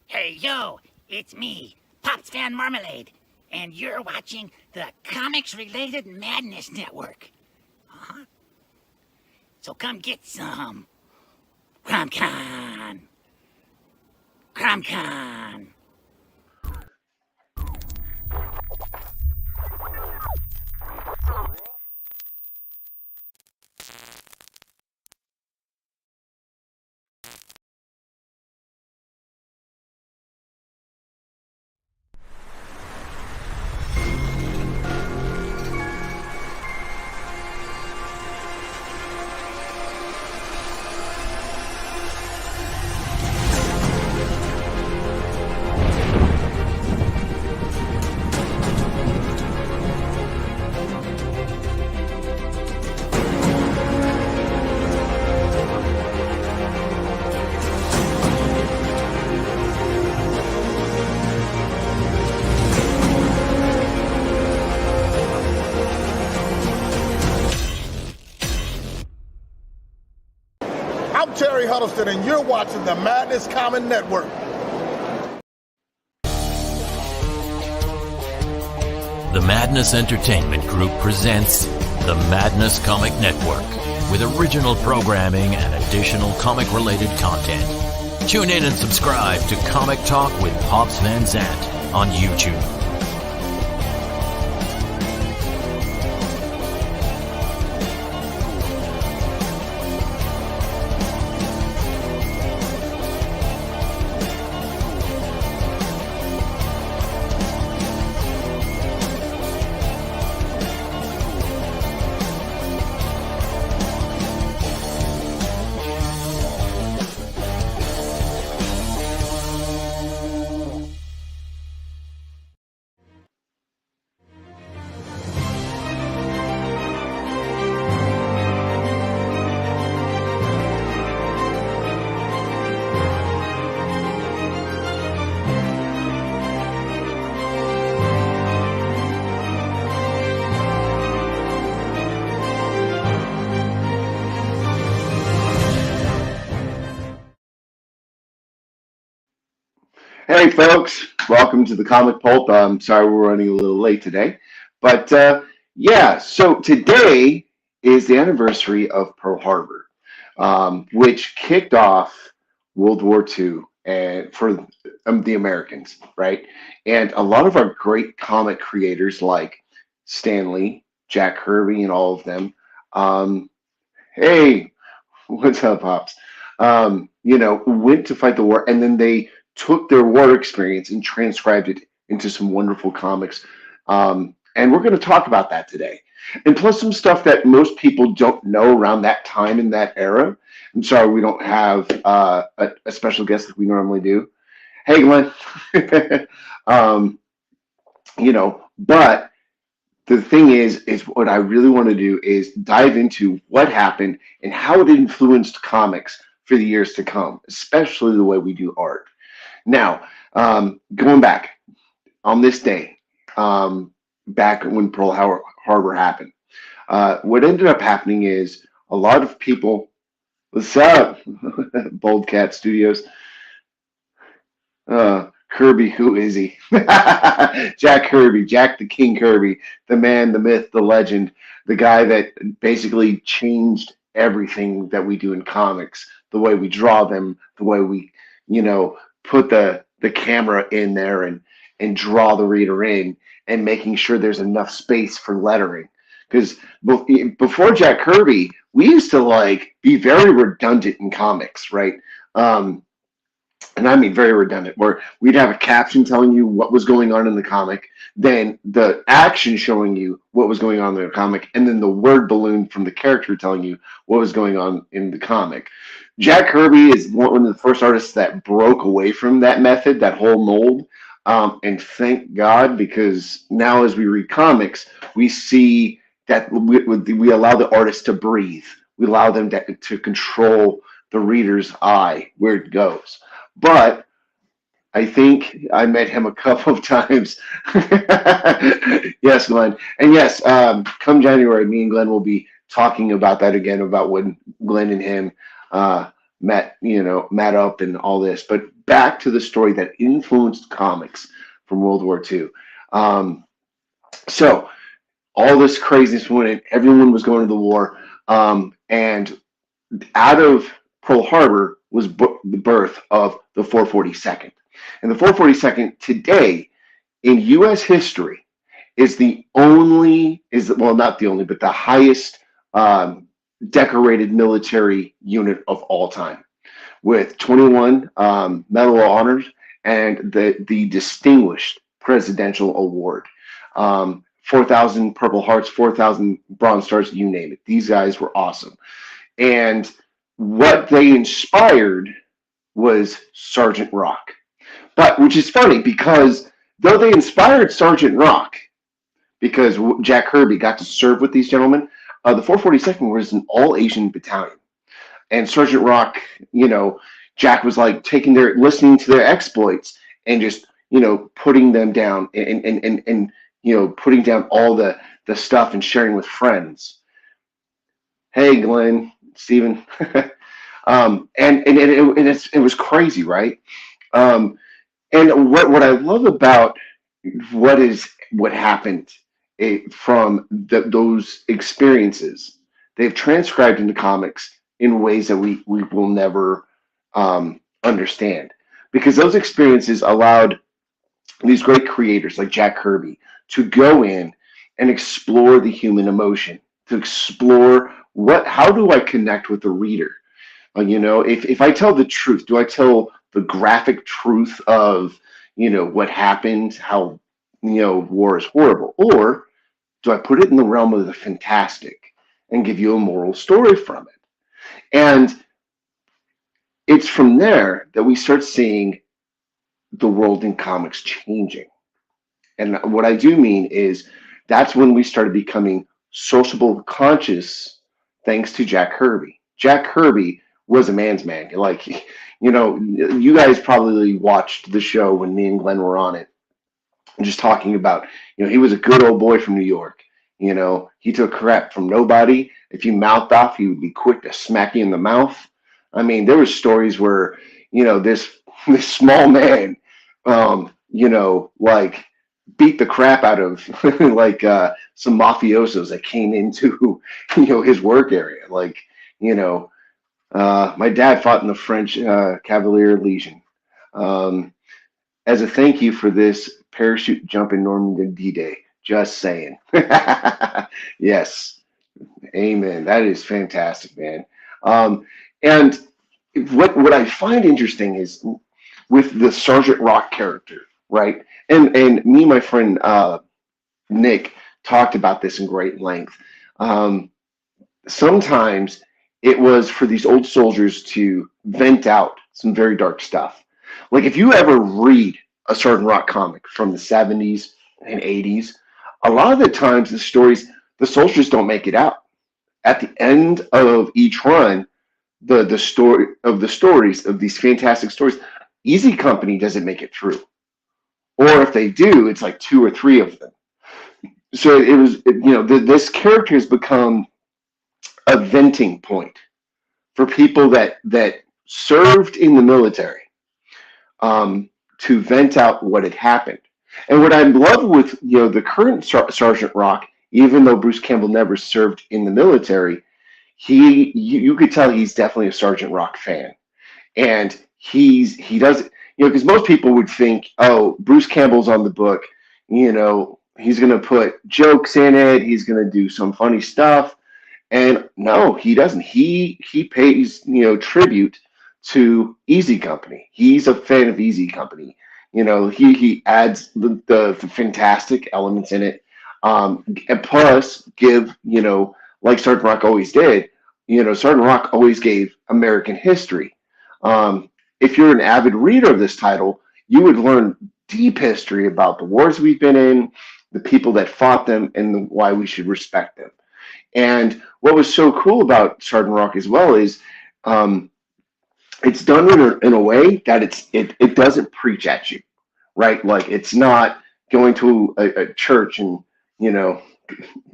Hey, yo, it's me, Pops Van Marmalade, and you're watching the Comics-Related Madness Network. So come get some. CromCon. CromCon. I'm Terry Huddleston, and you're watching the Madness Comic Network. The Madness Entertainment Group presents the Madness Comic Network with original programming and additional comic-related content. Tune in and subscribe to Comic Talk with Pops Van Zandt on YouTube. Hey folks, welcome to the Comic Pulp. I'm sorry we're running a little late today, but so today is the anniversary of Pearl Harbor, which kicked off World War II and for the Americans, right? And a lot of our great comic creators like Stan Lee, Jack Kirby, and all of them. Hey, what's up, Pops? Went to fight the war, and then they took their war experience and transcribed it into some wonderful comics. And we're going to talk about that today. And plus some stuff that most people don't know around that time in that era. I'm sorry we don't have a special guest that we normally do. Hey, Glenn. But the thing is what I really want to do is dive into what happened and how it influenced comics for the years to come, especially the way we do art. Now, going back on this day, back when Pearl Harbor happened, what ended up happening is a lot of people, what's up, boldcatstudios, Kirby, who is he? Jack Kirby, Jack the King Kirby, the man, the myth, the legend, the guy that basically changed everything that we do in comics, the way we draw them, the way we, put the camera in there and draw the reader in and making sure there's enough space for lettering. Because before Jack Kirby, we used to be very redundant in comics, right? And I mean very redundant, where we'd have a caption telling you what was going on in the comic, then the action showing you what was going on in the comic, and then the word balloon from the character telling you what was going on in the comic. Jack Kirby is one of the first artists that broke away from that method, that whole mold, and thank God, because now as we read comics, we see that we allow the artist to breathe. We allow them to control the reader's eye, where it goes. But I think I met him a couple of times. Yes, Glenn. And yes, come January, me and Glenn will be talking about that again, about when Glenn and him met up and all this. But back to the story that influenced comics from World War II. So all this craziness went in, everyone was going to the war, and out of Pearl Harbor was the birth of the 442nd. And the 442nd today in U.S. history is not the only, but the highest decorated military unit of all time, with 21 Medal of Honors and the Distinguished Presidential Award. 4,000 Purple Hearts, 4,000 Bronze Stars, you name it. These guys were awesome. And what they inspired was Sergeant Rock. But, which is funny, because though they inspired Sergeant Rock, because Jack Kirby got to serve with these gentlemen, the 442nd was an all-Asian battalion. And Sergeant Rock, Jack was like listening to their exploits and just, putting them down and putting down all the stuff and sharing with friends. Hey, Glenn, Steven. It was crazy, right? And what I love about what happened from those experiences, they've transcribed into comics in ways that we will never understand, because those experiences allowed these great creators like Jack Kirby to go in and explore the human emotion, to explore how do I connect with the reader? If I tell the truth, do I tell the graphic truth of, what happened, how, war is horrible? Or do I put it in the realm of the fantastic and give you a moral story from it? And it's from there that we start seeing the world in comics changing. And what I do mean is that's when we started becoming sociable conscious, thanks to Jack Kirby. Jack Kirby was a man's man. Like, you guys probably watched the show when me and Glenn were on it, just talking about, he was a good old boy from New York. He took crap from nobody. If you mouthed off, he would be quick to smack you in the mouth. I mean, there were stories where, this small man, like beat the crap out of like some mafiosos that came into, his work area. Like, my dad fought in the French Cavalier Legion. As a thank you for this parachute jump in Normandy D-Day. Just saying. Yes. Amen. That is fantastic, man. And what I find interesting is with the Sergeant Rock character, right? And me and my friend Nick talked about this in great length. Sometimes it was for these old soldiers to vent out some very dark stuff. Like if you ever read a Sergeant Rock comic from the 70s and 80s, a lot of the times the soldiers don't make it out. At the end of each run, the stories of these fantastic stories, Easy Company doesn't make it through. Or if they do, it's like 2 or 3 of them. So this character has become a venting point for people that served in the military, to vent out what had happened. And what I love with the current Sergeant Rock, even though Bruce Campbell never served in the military, you could tell he's definitely a Sergeant Rock fan, and he does because most people would think, oh, Bruce Campbell's on the book, he's gonna put jokes in it, he's gonna do some funny stuff. And no, he doesn't. He pays tribute to Easy Company. He's a fan of Easy Company. He adds the fantastic elements in it, and plus give like Sergeant Rock always did. Sergeant Rock always gave American history. If you're an avid reader of this title, you would learn deep history about the wars we've been in, the people that fought them, and why we should respect them. And what was so cool about Sergeant Rock as well is it's done in a way that it doesn't preach at you, right? Like it's not going to a church and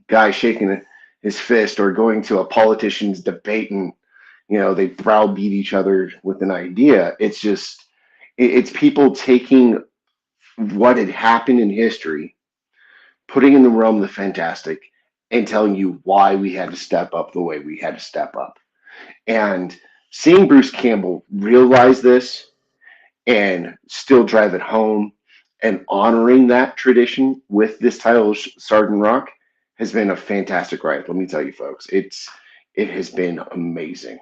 guy shaking his fist, or going to a politician's debate and they browbeat each other with an idea. It's just, it's people taking what had happened in history, putting in the realm of the fantastic, and telling you why we had to step up the way we had to step up. And seeing Bruce Campbell realize this and still drive it home and honoring that tradition with this title of Sergeant Rock has been a fantastic ride. Let me tell you, folks, it has been amazing.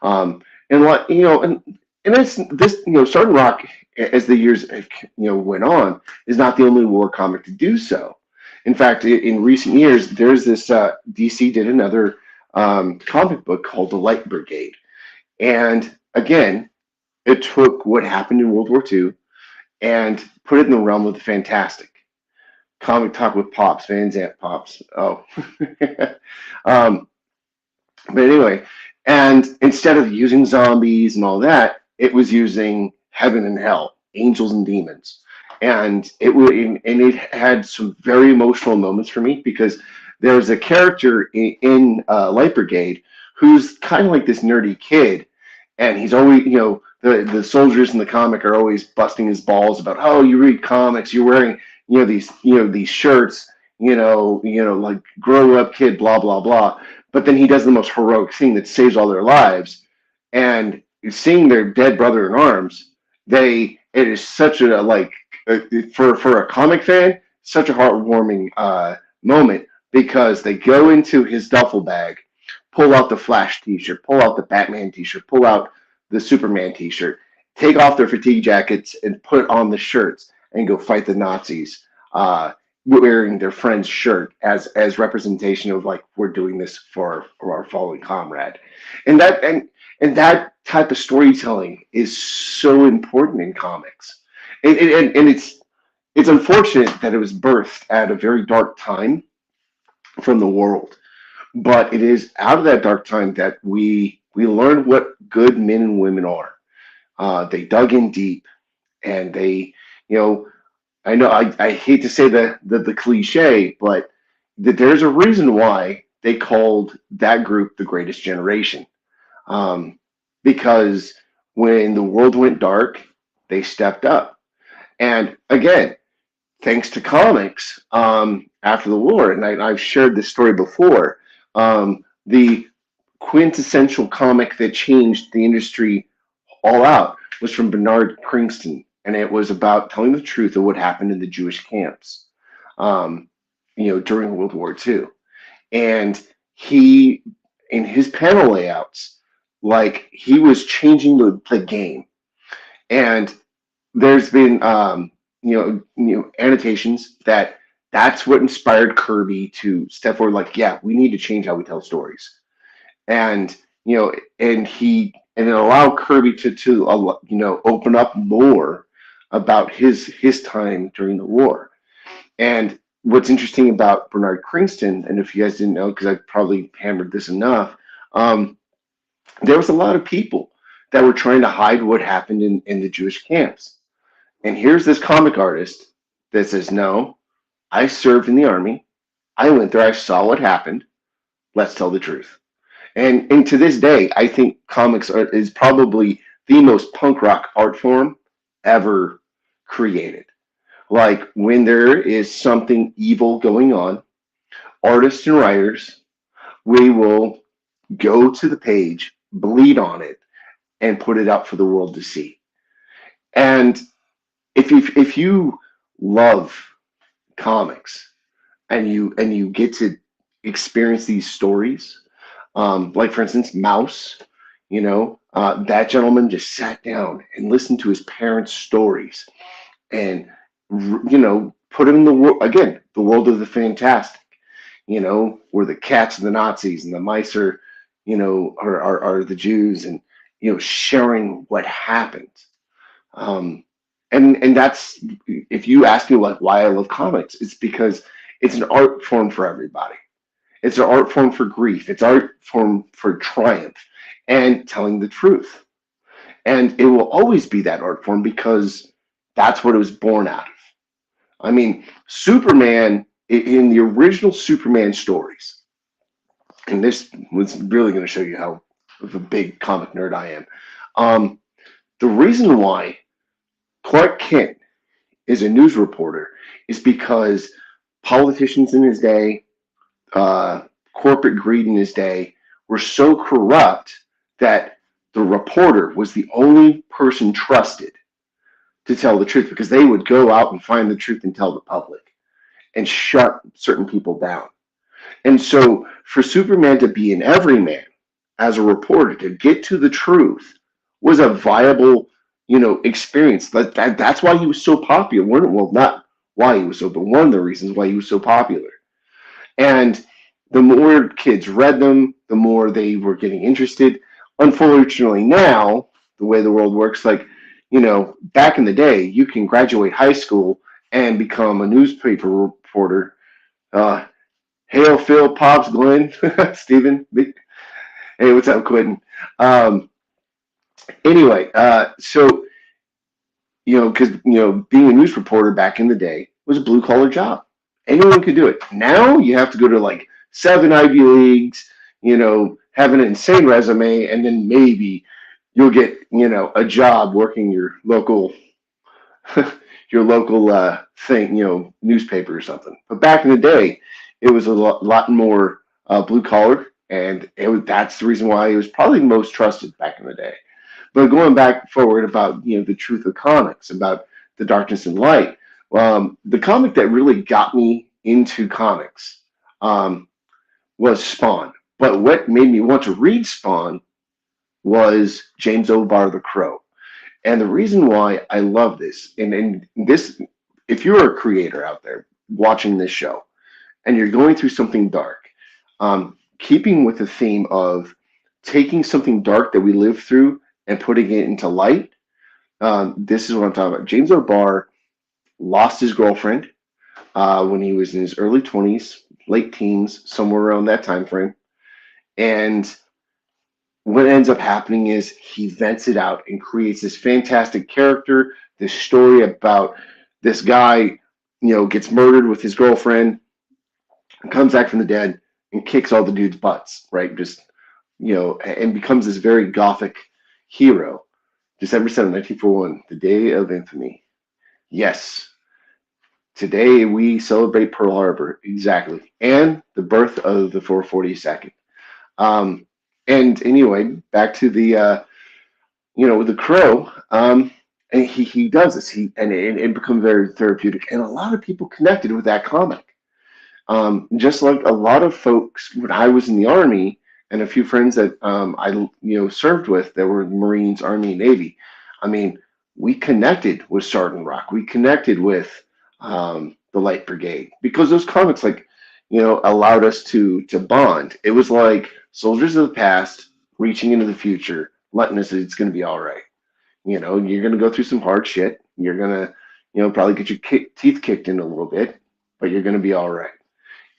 And what and it's this Sergeant Rock, as the years went on, is not the only war comic to do so. In fact, in recent years, there's this DC did another comic book called The Light Brigade, and again, it took what happened in World War II and put it in the realm of the fantastic. Comic Talk with Pops, Van Zant Pops. Oh, but anyway, and instead of using zombies and all that, it was using heaven and hell, angels and demons, and it had some very emotional moments for me because there's a character in Light Brigade who's kind of like this nerdy kid, and he's always the soldiers in the comic are always busting his balls about, oh, you read comics, you're wearing these shirts, like grow up kid, blah blah blah. But then he does the most heroic thing that saves all their lives, and seeing their dead brother in arms, it is such for a comic fan, such a heartwarming moment, because they go into his duffel bag, pull out the Flash t-shirt, pull out the Batman t-shirt, pull out the Superman t-shirt, take off their fatigue jackets and put on the shirts and go fight the Nazis, wearing their friend's shirt as representation of like, we're doing this for our fallen comrade. And that type of storytelling is so important in comics. And it's unfortunate that it was birthed at a very dark time from the world. But it is out of that dark time that we learned what good men and women are. They dug in deep, and they, I know I hate to say the cliche, but there's a reason why they called that group the Greatest Generation. Because when the world went dark, they stepped up. And again, thanks to comics, after the war, and I've shared this story before, the quintessential comic that changed the industry all out was from Bernard Krigsten, and it was about telling the truth of what happened in the Jewish camps, during World War II. And he, in his panel layouts, like, he was changing the game. And there's been annotations that's what inspired Kirby to step forward, like, yeah, we need to change how we tell stories. And and then allow Kirby to open up more about his time during the war. And what's interesting about Bernard Krigsten, and if you guys didn't know, because I probably hammered this enough, there was a lot of people that were trying to hide what happened in the Jewish camps. And here's this comic artist that says, no, I served in the army. I went there. I saw what happened. Let's tell the truth. And to this day, I think comics is probably the most punk rock art form ever created. Like, when there is something evil going on, artists and writers, we will go to the page, bleed on it, and put it out for the world to see. And if you love comics and you get to experience these stories, like for instance, Mouse, that gentleman just sat down and listened to his parents' stories, and put him in the world again, the world of the fantastic, where the cats are the Nazis and the mice are the Jews, and sharing what happened. And that's, if you ask me like why I love comics, it's because it's an art form for everybody. It's an art form for grief. It's art form for triumph and telling the truth. And it will always be that art form because that's what it was born out of. I mean, Superman, in the original Superman stories, and this was really going to show you how of a big comic nerd I am. The reason why Clark Kent is a news reporter is because politicians in his day, corporate greed in his day, were so corrupt that the reporter was the only person trusted to tell the truth, because they would go out and find the truth and tell the public and shut certain people down. And so for Superman to be an everyman as a reporter, to get to the truth, was a viable, experience. That's why he was so popular. Well, not why he was so, but one of the reasons why he was so popular. And the more kids read them, the more they were getting interested. Unfortunately, now, the way the world works, back in the day, you can graduate high school and become a newspaper reporter. Hail, Phil, Pops, Glenn, Steven. Hey, what's up, Quentin? Anyway, so, because, being a news reporter back in the day was a blue-collar job. Anyone could do it. Now you have to go to 7 Ivy Leagues, have an insane resume, and then maybe you'll get, a job working your local thing, newspaper or something. But back in the day, it was a lot more blue collar, and that's the reason why it was probably most trusted back in the day. But going back forward about the truth of comics, about the darkness and light, the comic that really got me into comics was Spawn. But what made me want to read Spawn was James O'Barr the Crow. And the reason why I love this, and this, if you're a creator out there watching this show and you're going through something dark, keeping with the theme of taking something dark that we live through and putting it into light, this is what I'm talking about. James O'Barr lost his girlfriend when he was in his early 20s, late teens, somewhere around that time frame. And what ends up happening is he vents it out and creates this fantastic character, this story about this guy, gets murdered with his girlfriend, comes back from the dead and kicks all the dudes' butts, right? Just, and becomes this very gothic hero. December 7th, 1941, the day of infamy. Yes. Today we celebrate Pearl Harbor, exactly, and the birth of the 442nd. And anyway, back to the the Crow. And he does this. And it becomes very therapeutic, and a lot of people connected with that comic. Just like a lot of folks when I was in the Army, and a few friends that I served with that were Marines, Army, and Navy. I mean, we connected with Sergeant Rock. We connected with the Light Brigade, because those comics allowed us to bond. It was like soldiers of the past reaching into the future, letting us, it's going to be all right. You're going to go through some hard shit. You're going to probably get your teeth kicked in a little bit, but you're going to be all right.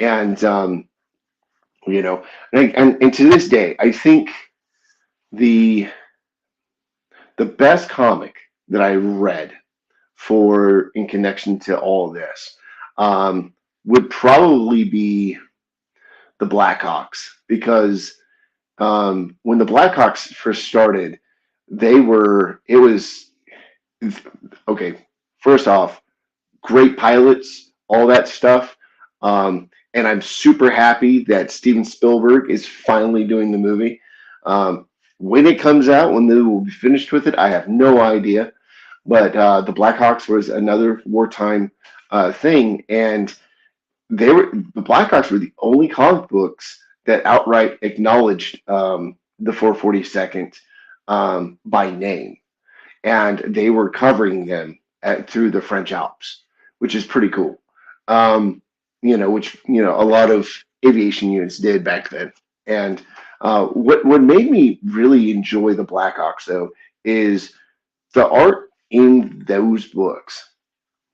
And and to this day, I think the best comic that I read in connection to all of this would probably be the Blackhawks, because when the Blackhawks first started, first off, great pilots, all that stuff. And I'm super happy that Steven Spielberg is finally doing the movie. When it comes out, when they will be finished with it, I have no idea. But the Blackhawks was another wartime thing, and the Blackhawks were the only comic books that outright acknowledged the 442nd by name, and they were covering them through the French Alps, which is pretty cool. Which a lot of aviation units did back then. And what made me really enjoy the Blackhawks, though, is the art in those books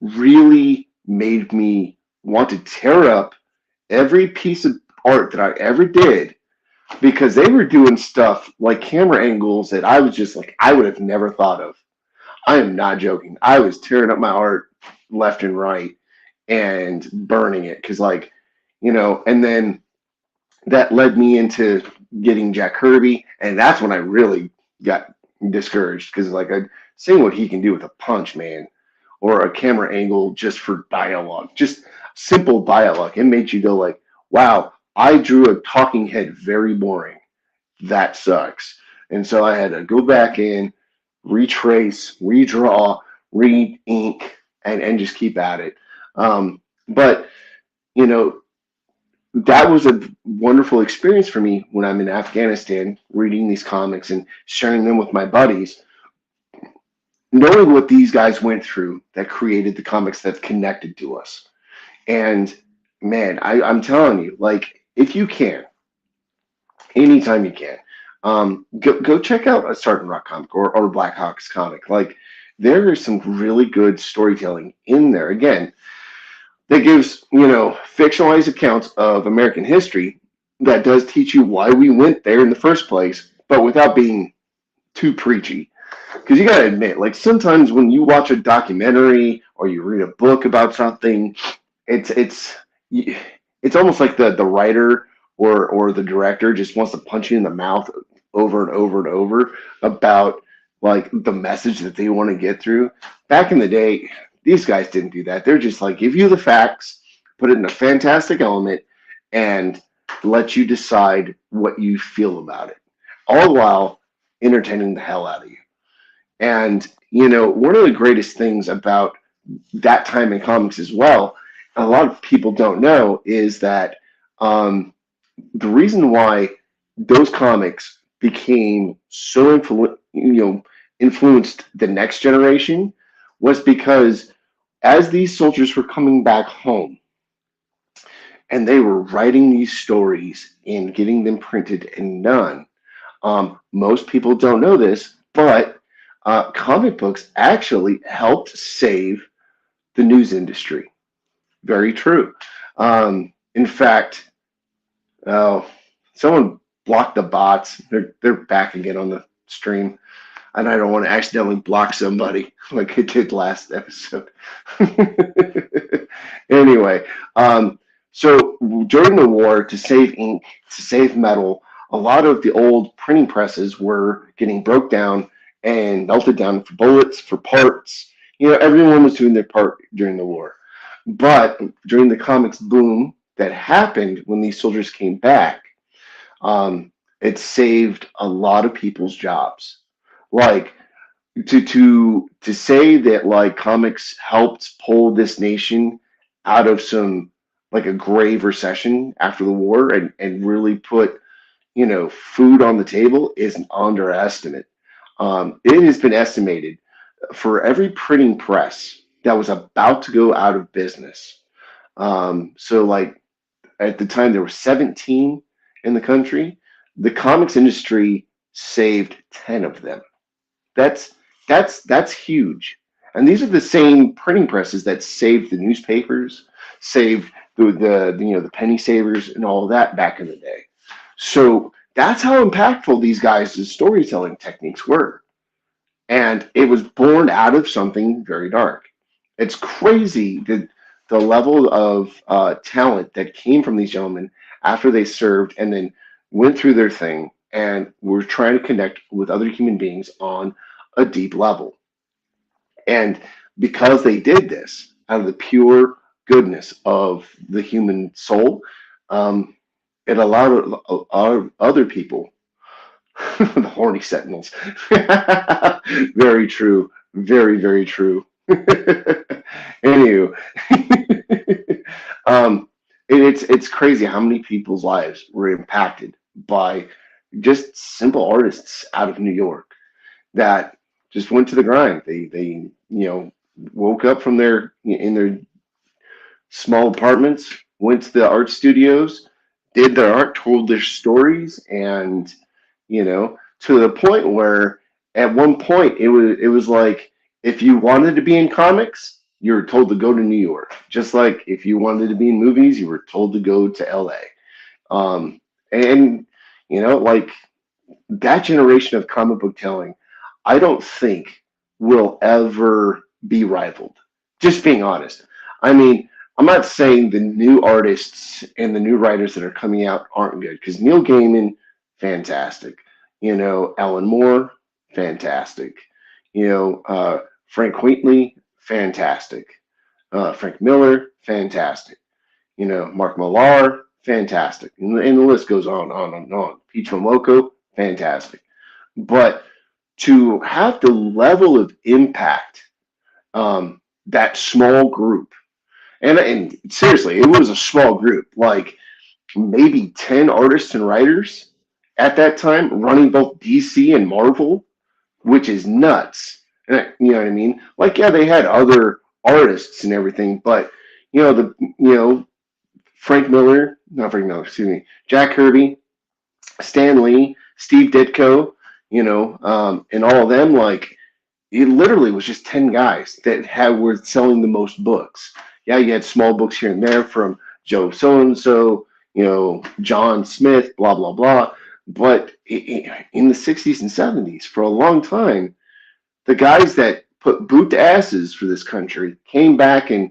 really made me want to tear up every piece of art that I ever did, because they were doing stuff like camera angles that I was just like, I would have never thought of. I am not joking. I was tearing up my art left and right and burning it, because and then that led me into getting Jack Kirby, and that's when I really got discouraged because like I seeing what he can do with a punch, man, or a camera angle just for dialogue, just simple dialogue. It made you go like, wow, I drew a talking head very boring. That sucks. And so I had to go back in, retrace, redraw, re-ink, and just keep at it. But you know, that was a wonderful experience for me when I'm in Afghanistan, reading these comics and sharing them with my buddies, knowing what these guys went through that created the comics that connected to us. And man, I'm telling you, like, if you can, anytime you can, go check out a Sergeant Rock comic or Black Hawk's comic. Like, there is some really good storytelling in there. Again, that gives, fictionalized accounts of American history that does teach you why we went there in the first place, but without being too preachy. Because you got to admit, like, sometimes when you watch a documentary or you read a book about something, it's almost like the writer or the director just wants to punch you in the mouth over and over and over about, like, the message that they want to get through. Back in the day, these guys didn't do that. They're just like, give you the facts, put it in a fantastic element, and let you decide what you feel about it, all while entertaining the hell out of you. And, one of the greatest things about that time in comics as well, a lot of people don't know, is that the reason why those comics became so influenced the next generation was because as these soldiers were coming back home and they were writing these stories and getting them printed and done, most people don't know this, but comic books actually helped save the news industry. Very true. In fact, someone blocked the bots. They're back again on the stream. And I don't want to accidentally block somebody like I did last episode. Anyway, so during the war, to save ink, to save metal, a lot of the old printing presses were getting broke down and melted down for bullets, for parts. Everyone was doing their part during the war. But during the comics boom that happened when these soldiers came back, it saved a lot of people's jobs. Like, to say that, like, comics helped pull this nation out of some, like, a grave recession after the war and really put, food on the table is an underestimate. It has been estimated for every printing press that was about to go out of business. So, like, at the time there were 17 in the country. The comics industry saved 10 of them. That's huge. And these are the same printing presses that saved the newspapers, saved the penny savers and all of that back in the day. So that's how impactful these guys' storytelling techniques were. And it was born out of something very dark. It's crazy the level of talent that came from these gentlemen after they served and then went through their thing and were trying to connect with other human beings on a deep level. And because they did this out of the pure goodness of the human soul, it allowed other people, the horny sentinels, very true, very, very true. Anywho, it's crazy how many people's lives were impacted by just simple artists out of New York that just went to the grind. They woke up from in their small apartments, went to the art studios, did their art, told their stories, and to the point where at one point it was like, if you wanted to be in comics, you were told to go to New York. Just like if you wanted to be in movies, you were told to go to LA. And like, that generation of comic book telling, I don't think will ever be rivaled. Just being honest. I mean, I'm not saying the new artists and the new writers that are coming out aren't good, because Neil Gaiman fantastic. Alan Moore, fantastic. Frank Wheatley, fantastic. Frank Miller, fantastic. Mark Millar, fantastic. And the list goes on and on. Peach Momoko, fantastic. But to have the level of impact, that small group, and seriously, it was a small group, like maybe 10 artists and writers at that time running both DC and Marvel, which is nuts. You know what I mean? Like, yeah, they had other artists and everything, but Frank Miller, not Frank Miller, excuse me, Jack Kirby, Stan Lee, Steve Ditko, and all of them, like, it literally was just 10 guys that were selling the most books. Yeah, you had small books here and there from Joe so-and-so, John Smith, blah, blah, blah. But in the 60s and 70s, for a long time, the guys that put boot to asses for this country came back and,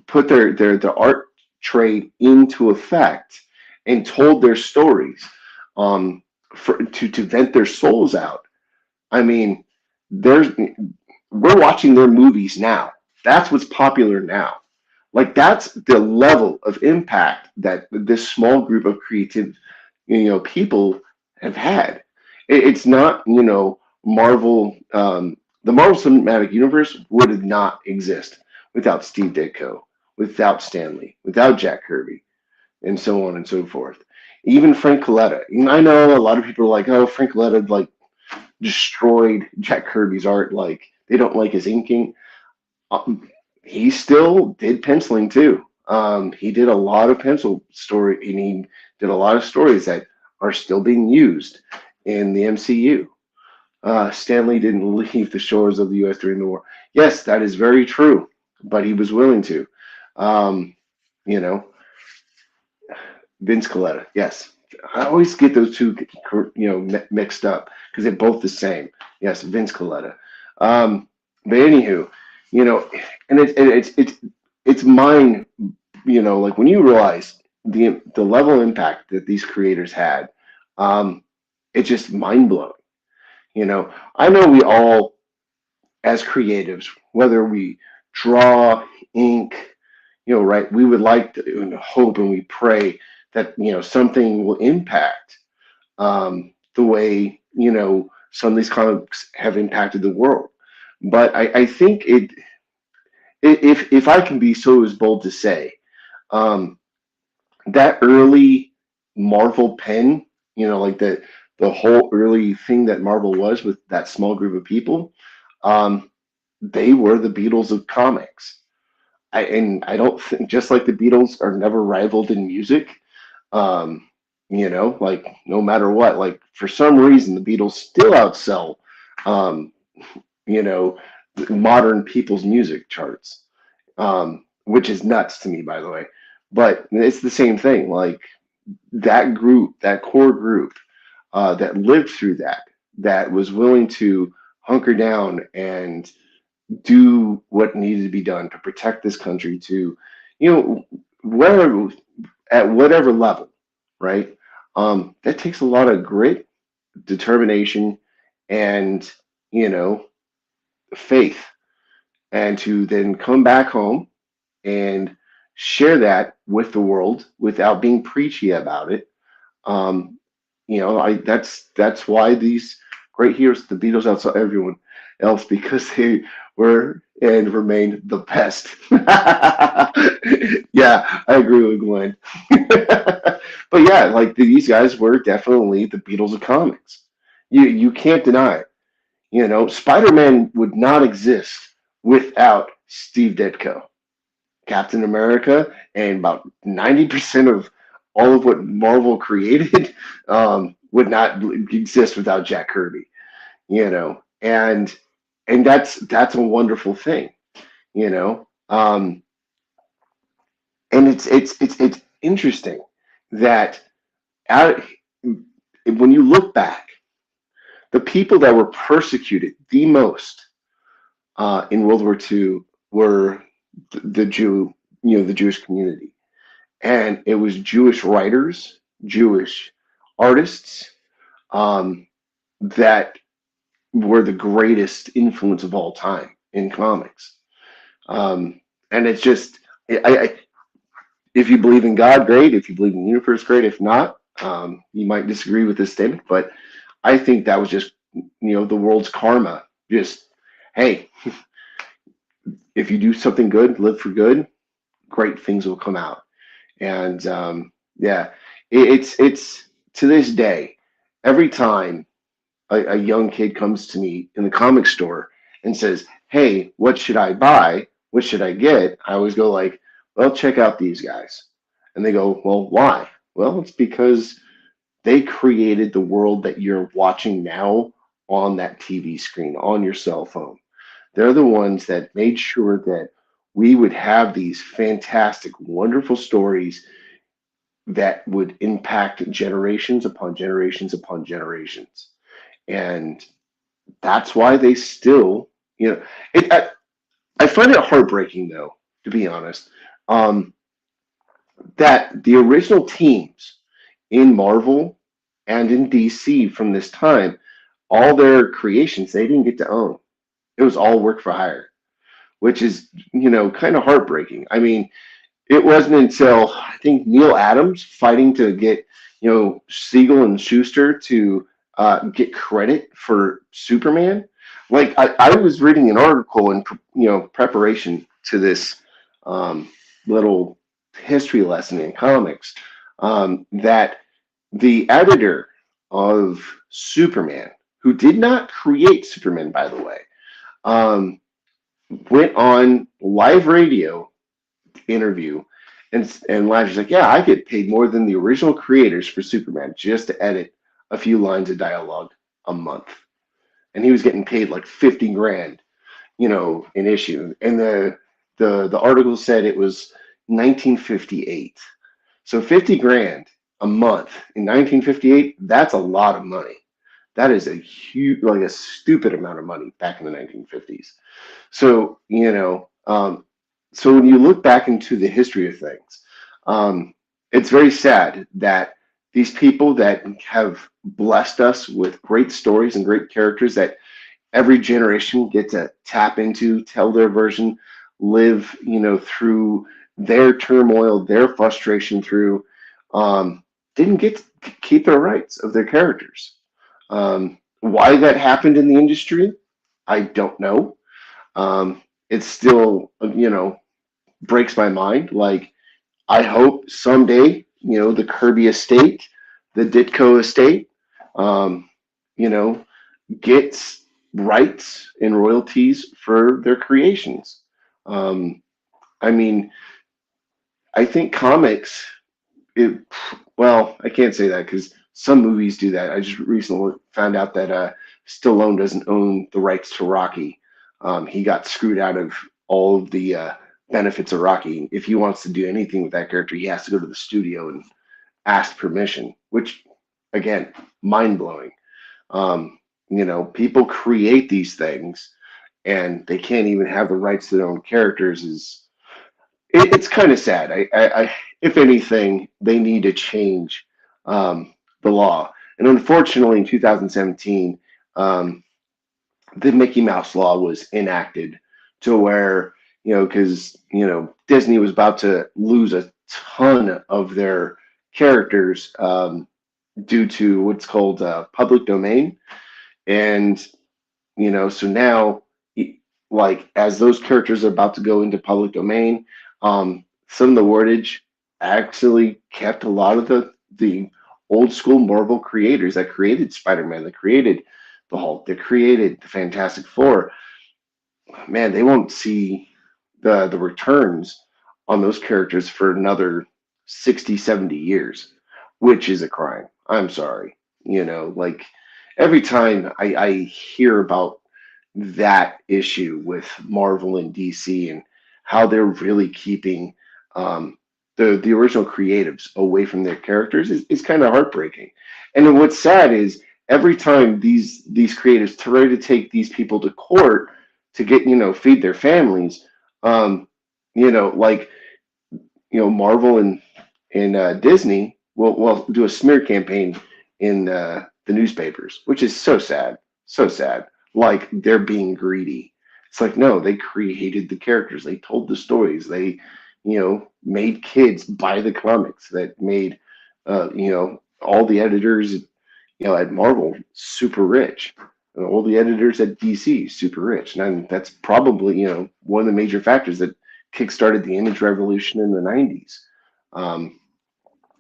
put their art trade into effect and told their stories to vent their souls out. I mean, we're watching their movies now. That's what's popular now. Like, that's the level of impact that this small group of creative, people have had. It's not, Marvel. The Marvel Cinematic Universe would not exist without Steve Ditko, without Stan Lee, without Jack Kirby, and so on and so forth. Even Frank Colletta. And I know a lot of people are like, "Oh, Frank Colletta destroyed Jack Kirby's art. Like, they don't like his inking." He still did penciling too. He did a lot of pencil story, and he did a lot of stories that are still being used in the MCU. Stan Lee didn't leave the shores of the U.S. during the war. Yes, that is very true, but he was willing to. Vince Colletta. Yes, I always get those two, mixed up because they're both the same. Yes, Vince Colletta. But anywho, and it's mind, like when you realize the level of impact that these creators had, it's just mind blowing. I know we all, as creatives, whether we draw, ink, right, we would like to hope and we pray that, something will impact the way, some of these comics have impacted the world. But I think if I can be so as bold to say, that early Marvel pen, like the whole early thing that Marvel was with that small group of people, they were the Beatles of comics. I don't think, just like the Beatles are never rivaled in music, like no matter what, like for some reason the Beatles still outsell, modern people's music charts, which is nuts to me, by the way. But it's the same thing. Like that group, that core group, that lived through that was willing to hunker down and do what needed to be done to protect this country to, wherever, at whatever level, right? That takes a lot of grit, determination, and, faith. And to then come back home and share that with the world without being preachy about it. That's why these great heroes, the Beatles outsell everyone else, because they were and remained the best. Yeah, I agree with Glenn. But yeah, like these guys were definitely the Beatles of comics. You can't deny it. Spider-Man would not exist without Steve Ditko. Captain America and about 90% of all of what Marvel created would not exist without Jack Kirby, and that's a wonderful thing, and it's interesting that when you look back, the people that were persecuted the most in World War II were the Jewish community. And it was Jewish writers, Jewish artists that were the greatest influence of all time in comics. And it's just, if you believe in God, great. If you believe in the universe, great. If not, you might disagree with this statement, but I think that was just, the world's karma. Just, hey, if you do something good, live for good, great things will come out. And yeah, it's to this day, every time a young kid comes to me in the comic store and says, "Hey, what should I buy? What should I get?" I always go like, "Well, check out these guys." And they go, "Well, why?" Well, it's because they created the world that you're watching now on that TV screen, on your cell phone. They're the ones that made sure that we would have these fantastic, wonderful stories that would impact generations upon generations upon generations. And that's why they still, I find it heartbreaking, though, to be honest, that the original teams in Marvel and in DC from this time, all their creations, they didn't get to own. It was all work for hire, which is, kind of heartbreaking. I mean, it wasn't until I think Neil Adams fighting to get, Siegel and Schuster to get credit for Superman. Like I was reading an article in preparation to this little history lesson in comics that the editor of Superman, who did not create Superman, by the way, went on live radio interview and Lashley's like, "Yeah, I get paid more than the original creators for Superman just to edit a few lines of dialogue a month." And he was getting paid like 50 grand, an issue. And the article said it was 1958. So 50 grand a month in 1958, that's a lot of money. That is a huge, like a stupid amount of money back in the 1950s. So, so when you look back into the history of things, it's very sad that these people that have blessed us with great stories and great characters that every generation get to tap into, tell their version, live, through their turmoil, their frustration through, didn't get to keep their rights of their characters. Why that happened in the industry, I don't know. It still, breaks my mind. Like, I hope someday, the Kirby estate, the Ditko estate, gets rights and royalties for their creations. I mean, I think comics, I can't say that because some movies do that. I just recently found out that Stallone doesn't own the rights to Rocky. He got screwed out of all of the benefits of Rocky. If he wants to do anything with that character, he has to go to the studio and ask permission, which, again, mind-blowing. People create these things and they can't even have the rights to their own characters. It's kind of sad. I if anything, they need to change the law. And unfortunately, in 2017, the Mickey Mouse law was enacted to where, because, Disney was about to lose a ton of their characters due to what's called public domain. And, so now, like, as those characters are about to go into public domain, some of the wordage actually kept a lot of the old school Marvel creators that created Spider-Man, that created the Hulk, that created the Fantastic Four. Man, they won't see the returns on those characters for another 60, 70 years, which is a crime. I'm sorry. Like, every time I hear about that issue with Marvel and DC and how they're really keeping the original creatives away from their characters is kind of heartbreaking. And then what's sad is every time these creatives try to take these people to court to get, feed their families, Marvel and Disney will do a smear campaign in the newspapers, which is so sad, so sad. Like they're being greedy. It's like, no, they created the characters, they told the stories, they, made kids buy the comics, that made, all the editors, at Marvel super rich, all the editors at DC super rich, and that's probably, one of the major factors that kickstarted the image revolution in the 90s.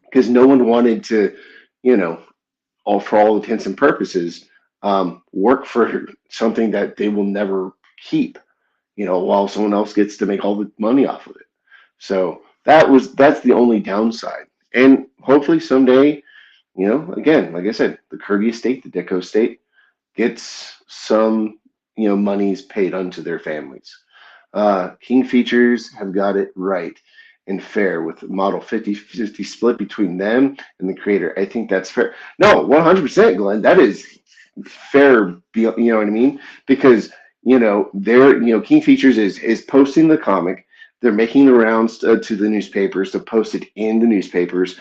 Because no one wanted to, for all intents and purposes, work for something that they will never keep, while someone else gets to make all the money off of it. So that's the only downside. And hopefully someday, again, like I said, the Kirby estate, the Ditko estate, gets some, monies paid unto their families. King Features have got it right and fair with model 50-50 split between them and the creator. I think that's fair. No, 100%, Glenn. That is fair. You know what I mean? Because King Features is posting the comic. They're making the rounds to the newspapers to post it in the newspapers.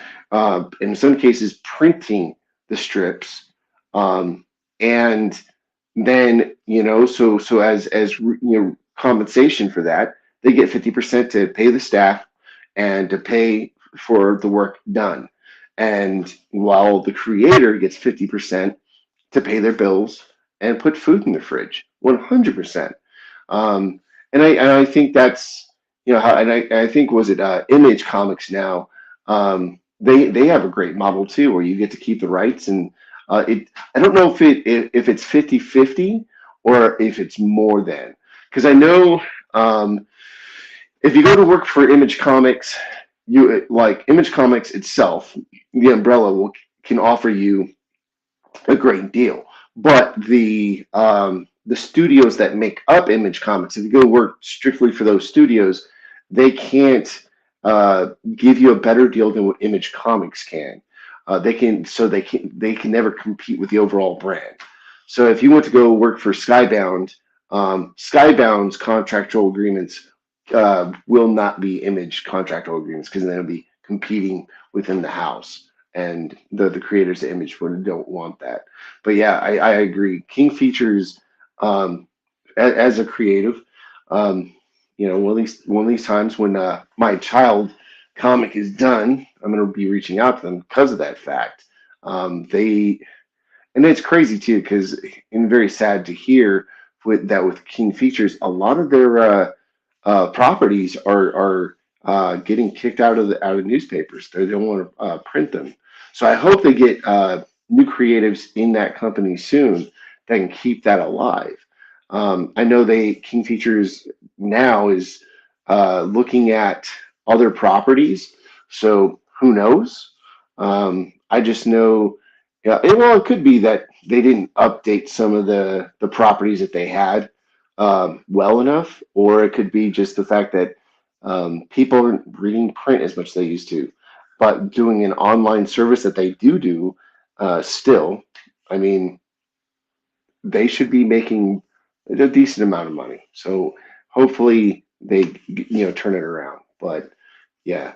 In some cases, printing the strips, and then so as compensation for that, they get 50% to pay the staff and to pay for the work done. And while the creator gets 50% to pay their bills and put food in the fridge, 100%. And I think that's, I think, was it Image Comics now? They have a great model too, where you get to keep the rights, and I don't know if it's 50-50 or if it's more than, because I know if you go to work for Image Comics, Image Comics itself, the umbrella can offer you a great deal, but the studios that make up Image Comics, if you go work strictly for those studios, they can't give you a better deal than what Image Comics can. They can never compete with the overall brand. So if you want to go work for Skybound, Skybound's contractual agreements will not be Image contractual agreements, because they'll be competing within the house, and the creators of Image don't want that. But yeah, I agree. King Features, as a creative, one of these times when my child comic is done, I'm going to be reaching out to them because of that fact. And it's crazy too, because and very sad to hear with King Features, a lot of their properties are getting kicked out of newspapers. They don't want to print them. So I hope they get new creatives in that company soon that can keep that alive. I know King Features now is looking at other properties, so who knows? I just know, it could be that they didn't update some of the properties that they had well enough, or it could be just the fact that people aren't reading print as much as they used to, but doing an online service that they do still. I mean, they should be making a decent amount of money. So hopefully they turn it around. But yeah,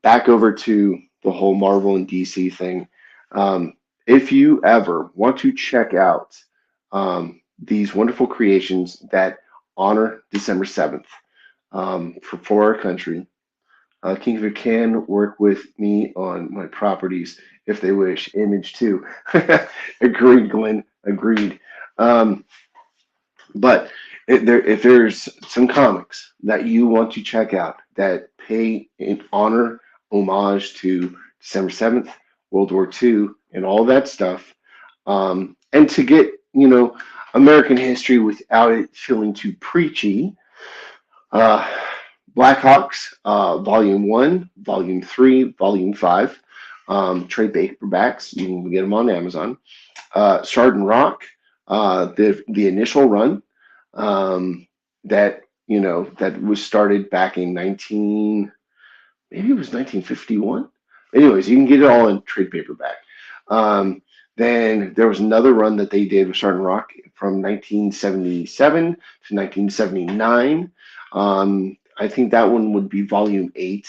back over to the whole Marvel and DC thing. If you ever want to check out these wonderful creations that honor December 7th for our country, King Features can work with me on my properties if they wish. Image too. Agreed, Glenn. Agreed. But if there's some comics that you want to check out that pay in honor, homage to December 7th, World War II, and all that stuff, and to get, American history without it feeling too preachy, Blackhawks, Volume 1, Volume 3, Volume 5, trade paperbacks. You can get them on Amazon. Shard and Rock, the initial run that was started back in maybe it was 1951. Anyways, you can get it all in trade paperback. Then there was another run that they did with Shard and Rock from 1977 to 1979. I think that one would be Volume 8.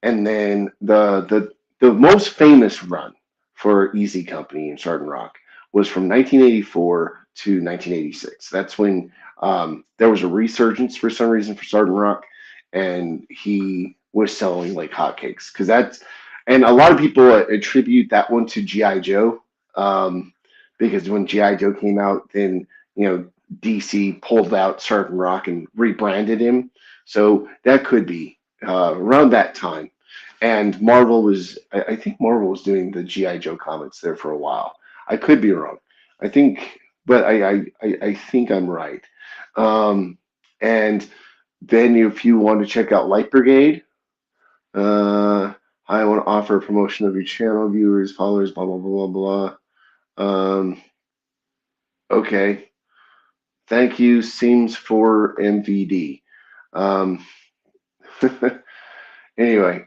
And then the most famous run for Easy Company in Starting Rock was from 1984 to 1986. That's when there was a resurgence for some reason for Starting Rock, and he was selling like hotcakes. And a lot of people attribute that one to G.I. Joe, because when G.I. Joe came out, then, DC pulled out Starting Rock and rebranded him. So that could be around that time. And I think Marvel was doing the G.I. Joe comics there for a while. I could be wrong. I think, but I think I'm right. And then if you want to check out Light Brigade, I want to offer a promotion of your channel, viewers, followers, blah, blah, blah, blah, blah. Okay. Thank you, Seems for MVD. Anyway,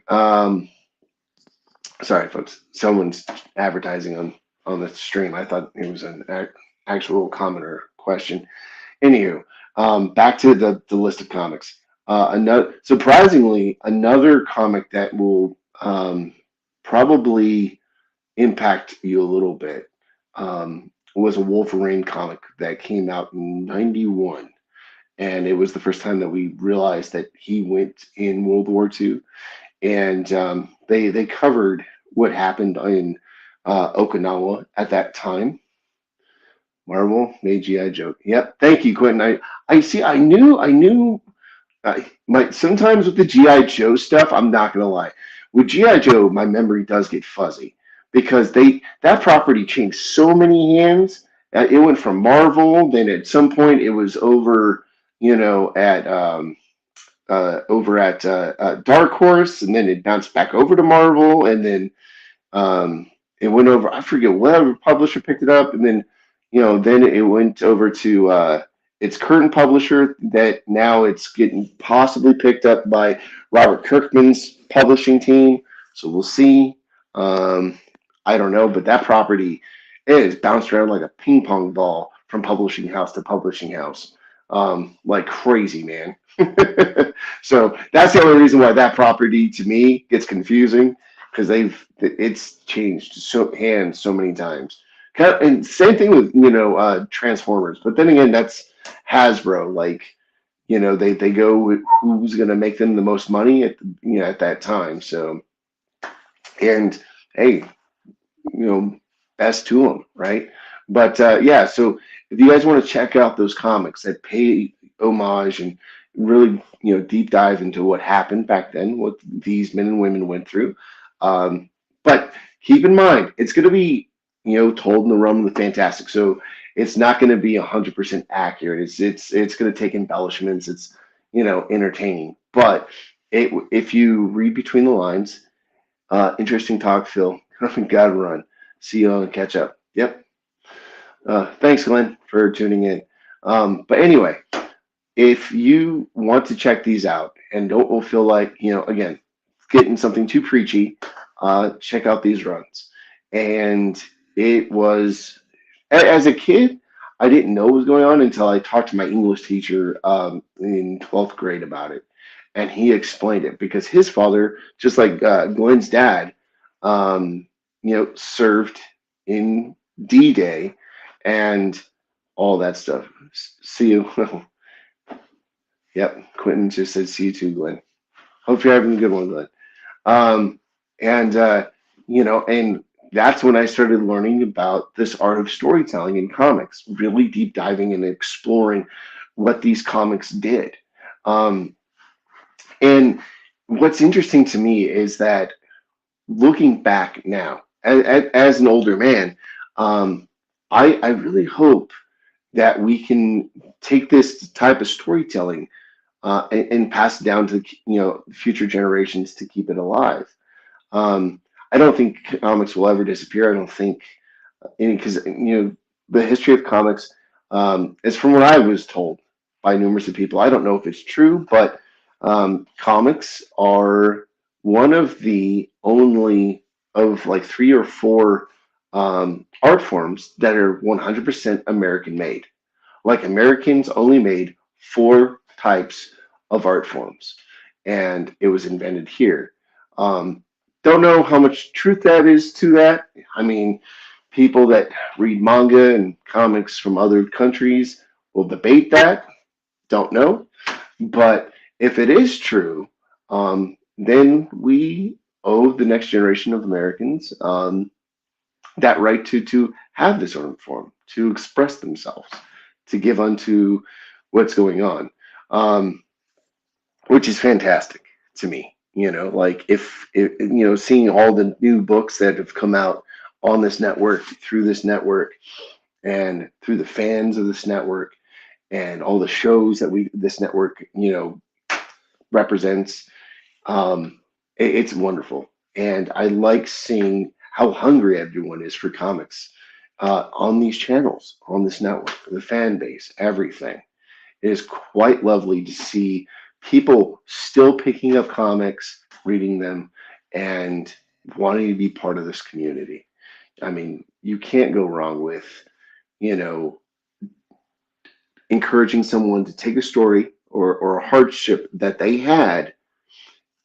sorry, folks. Someone's advertising on the stream. I thought it was an actual comment or question. Anywho, back to the list of comics. Surprisingly, another comic that will probably impact you a little bit was a Wolverine comic that came out in '91. And it was the first time that we realized that he went in World War II. And they covered what happened in Okinawa at that time. Marvel made G.I. Joe. Yep. Thank you, Quentin. I see. I knew. Sometimes with the G.I. Joe stuff, I'm not gonna lie. With G.I. Joe, my memory does get fuzzy because that property changed so many hands. It went from Marvel, then at some point it was over, at over at Dark Horse, and then it bounced back over to Marvel, and then it went over. I forget whatever publisher picked it up, and then then it went over to its current publisher. That now it's getting possibly picked up by Robert Kirkman's publishing team. So we'll see. I don't know, but that property is bounced around like a ping pong ball from publishing house to publishing house, like crazy, man. So that's the only reason why that property to me gets confusing, because it's changed hands so many times. And same thing with Transformers, but then again, that's Hasbro. Like, they go with who's going to make them the most money at that time. So, and hey, best to them, right? But yeah, so if you guys want to check out those comics that pay homage and really deep dive into what happened back then, what these men and women went through, but keep in mind it's going to be told in the realm of the fantastic, so it's not going to be 100% accurate. It's going to take embellishments. It's entertaining, but if you read between the lines, interesting talk, Phil. Gotta run. See you on catch up. Yep. Thanks, Glenn, for tuning in. But anyway, if you want to check these out and don't feel like, again, getting something too preachy, check out these runs. And it was, as a kid, I didn't know what was going on until I talked to my English teacher in 12th grade about it. And he explained it because his father, just like Glenn's dad, served in D-Day and all that stuff. See you. Yep, Quentin just said see you too, Glenn. Hope you're having a good one, Glenn. And that's when I started learning about this art of storytelling in comics, really deep diving and exploring what these comics did. And what's interesting to me is that looking back now, as an older man, I really hope that we can take this type of storytelling and pass it down to future generations to keep it alive. I don't think comics will ever disappear. I don't think because the history of comics is from what I was told by numerous of people. I don't know if it's true, but comics are one of the only of like 3 or 4 art forms that are 100% American made. Like Americans only made 4 types of art forms, and it was invented here. Don't know how much truth that is to that. I mean, people that read manga and comics from other countries will debate that. Don't know. But if it is true, then we owe the next generation of Americans that right to have this art form, to express themselves, to give unto what's going on, which is fantastic to me. Like if seeing all the new books that have come out on this network, through this network, and through the fans of this network, and all the shows that this network represents, it's wonderful. And I like seeing how hungry everyone is for comics on these channels, on this network, the fan base, everything. It is quite lovely to see people still picking up comics, reading them, and wanting to be part of this community. I mean, you can't go wrong with, encouraging someone to take a story or a hardship that they had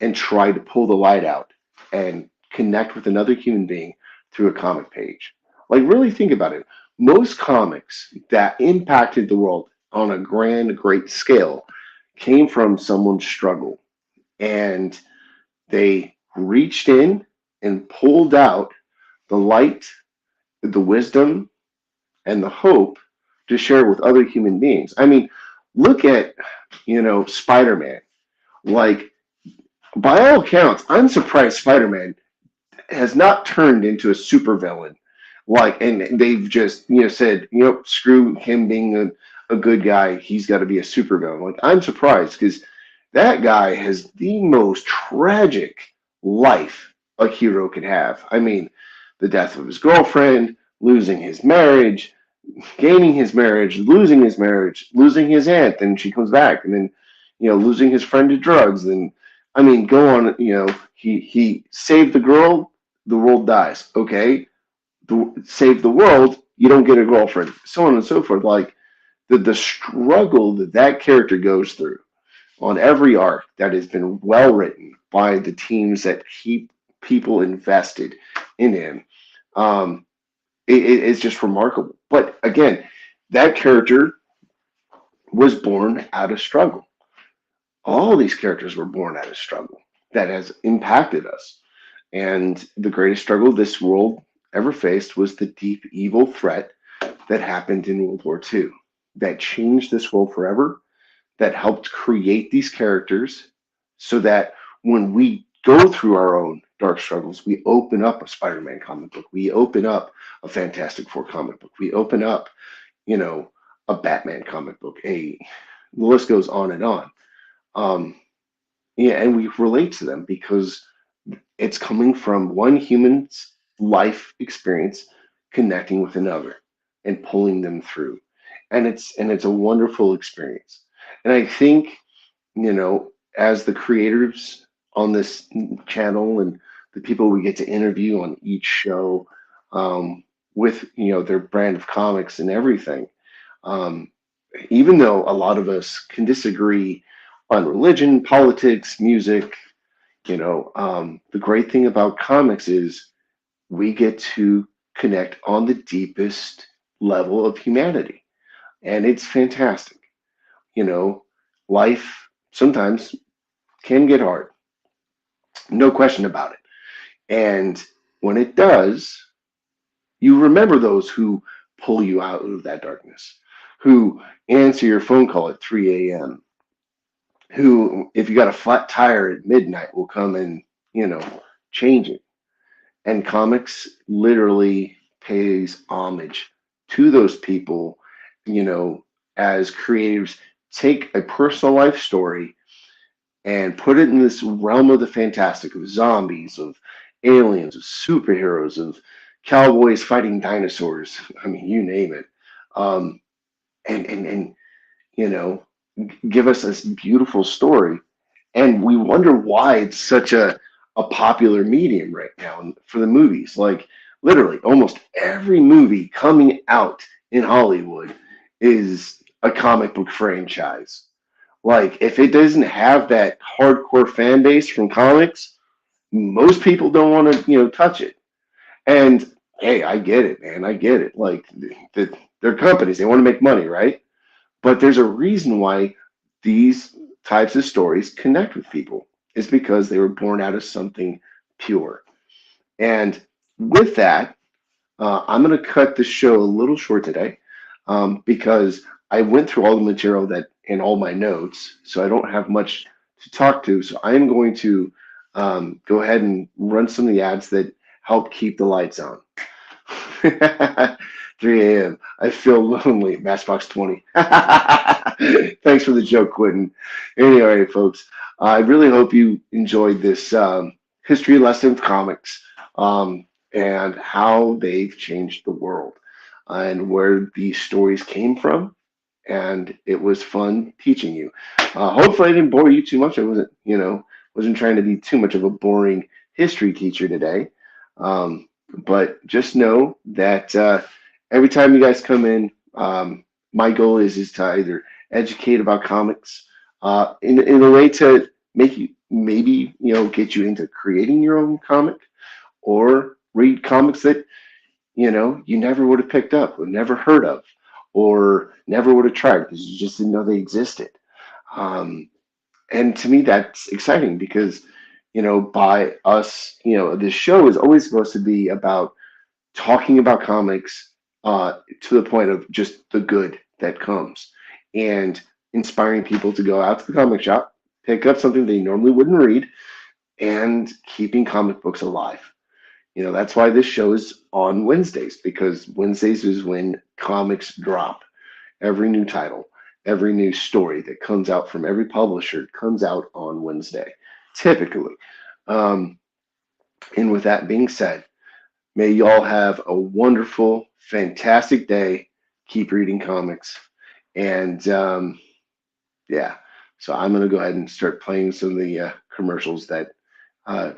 and try to pull the light out and connect with another human being through a comic page. Like, really think about it. Most comics that impacted the world on a great scale came from someone's struggle. And they reached in and pulled out the light, the wisdom, and the hope to share with other human beings. I mean, look at, Spider-Man. Like, by all accounts, I'm surprised Spider-Man has not turned into a supervillain. Like, and they've just, said, screw him being a good guy. He's got to be a supervillain. Like, I'm surprised because that guy has the most tragic life a hero could have. I mean, the death of his girlfriend, losing his marriage, gaining his marriage, losing losing his aunt, and she comes back, and then, losing his friend to drugs. And I mean, go on, he saved the girl, the world dies. Okay. Save the world, you don't get a girlfriend, so on and so forth. Like, the struggle that character goes through on every arc that has been well written by the teams that keep people invested in him, it's just remarkable. But again, that character was born out of struggle. All these characters were born out of struggle that has impacted us. And the greatest struggle this world ever faced was the deep evil threat that happened in World War II that changed this world forever, that helped create these characters so that when we go through our own dark struggles, we open up a Spider-Man comic book, we open up a Fantastic Four comic book, we open up, a Batman comic book, the list goes on and on. And we relate to them because it's coming from one human's life experience connecting with another and pulling them through. And it's a wonderful experience. And I think, as the creators on this channel and the people we get to interview on each show, with, their brand of comics and everything, even though a lot of us can disagree on religion, politics, music, the great thing about comics is we get to connect on the deepest level of humanity. And it's fantastic. Life sometimes can get hard. No question about it. And when it does, you remember those who pull you out of that darkness, who answer your phone call at 3 a.m., who, if you got a flat tire at midnight, will come and, change it. And comics literally pays homage to those people, as creatives take a personal life story and put it in this realm of the fantastic, of zombies, of aliens, of superheroes, of cowboys fighting dinosaurs. I mean, you name it. And give us this beautiful story. And we wonder why it's such a popular medium right now for the movies. Like, literally, almost every movie coming out in Hollywood is a comic book franchise. Like, if it doesn't have that hardcore fan base from comics, most people don't want to, touch it. And hey, I get it, man. I get it. Like they're companies, they want to make money, right? But there's a reason why these types of stories connect with people. It's because they were born out of something pure. And with that, I'm going to cut the show a little short today because I went through all the material that in all my notes, so I don't have much to talk to. So I am going to go ahead and run some of the ads that help keep the lights on. 3 a.m. I feel lonely. Matchbox 20. Thanks for the joke, Quentin. Anyway, folks, I really hope you enjoyed this history lesson of comics and how they've changed the world and where these stories came from. And it was fun teaching you. Hopefully, I didn't bore you too much. I wasn't trying to be too much of a boring history teacher today. But just know that every time you guys come in, my goal is to either educate about comics in a way to make you maybe get you into creating your own comic, or read comics that you never would have picked up or never heard of or never would have tried because you just didn't know they existed. And to me, that's exciting because by us, this show is always supposed to be about talking about comics to the point of just the good that comes and inspiring people to go out to the comic shop, pick up something they normally wouldn't read, and keeping comic books alive. That's why this show is on Wednesdays, because Wednesdays is when comics drop. Every new title, every new story that comes out from every publisher comes out on Wednesday, typically. And with that being said, may y'all have a wonderful, fantastic day. Keep reading comics. And yeah, so I'm going to go ahead and start playing some of the commercials that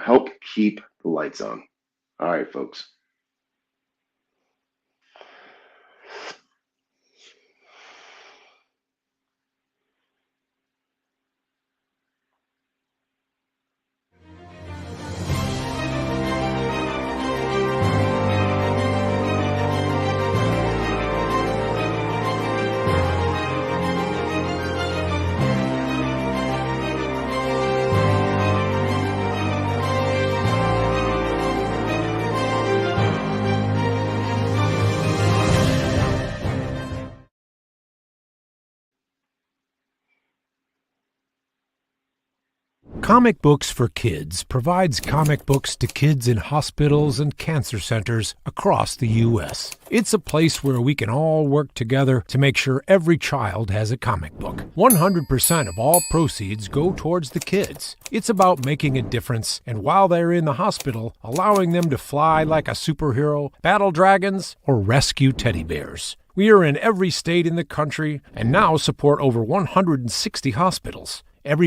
help keep the lights on. All right, folks. Comic Books for Kids provides comic books to kids in hospitals and cancer centers across the U.S. It's a place where we can all work together to make sure every child has a comic book. 100% of all proceeds go towards the kids. It's about making a difference, and while they're in the hospital, allowing them to fly like a superhero, battle dragons, or rescue teddy bears. We are in every state in the country and now support over 160 hospitals. Every